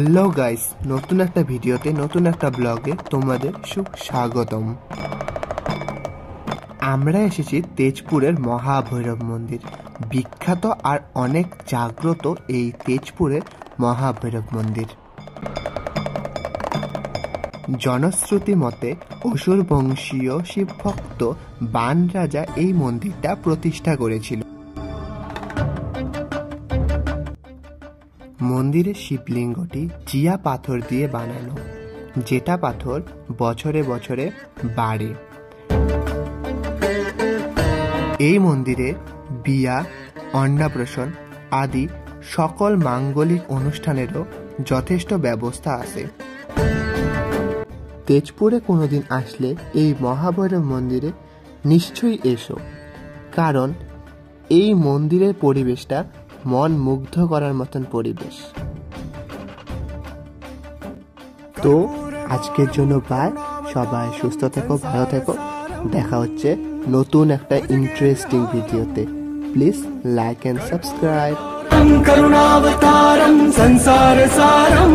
Hello guys, নতুন একটা ভিডিওতে নতুন একটা ব্লগে তোমাদের সুস্বাগতম। আমরা এসেছি তেজপুরের মহাভৈরব মন্দির। বিখ্যাত আর অনেক জাগ্রত এই তেজপুরের মহাভৈরব মন্দির। জনশ্রুতি মতে অসুর বংশীয় শিবভক্ত বান রাজা এই মন্দিরটা প্রতিষ্ঠা করেছিল। মন্দিরের শিবলিঙ্গটি জিয়া পাথর দিয়ে বানানো, যেটা পাথর বছরে বছরে বাড়ে। এই মন্দিরে বিয়া, অন্নপ্রাশন আদি সকল মাঙ্গলিক অনুষ্ঠানেরও যথেষ্ট ব্যবস্থা আছে। তেজপুরে কোনোদিন আসলে এই মহাভৈরব মন্দিরে নিশ্চয়ই এসো, কারণ এই মন্দিরের পরিবেশটা মন মুগ্ধ করার মতন পরিবেশ। তো আজকের জন্য বাই, সবাই সুস্থ থেকো, ভালো থেকো। দেখা হচ্ছে নতুন একটা ইন্টারেস্টিং ভিডিওতে। Please like and subscribe. करुणावतारं संसार सारं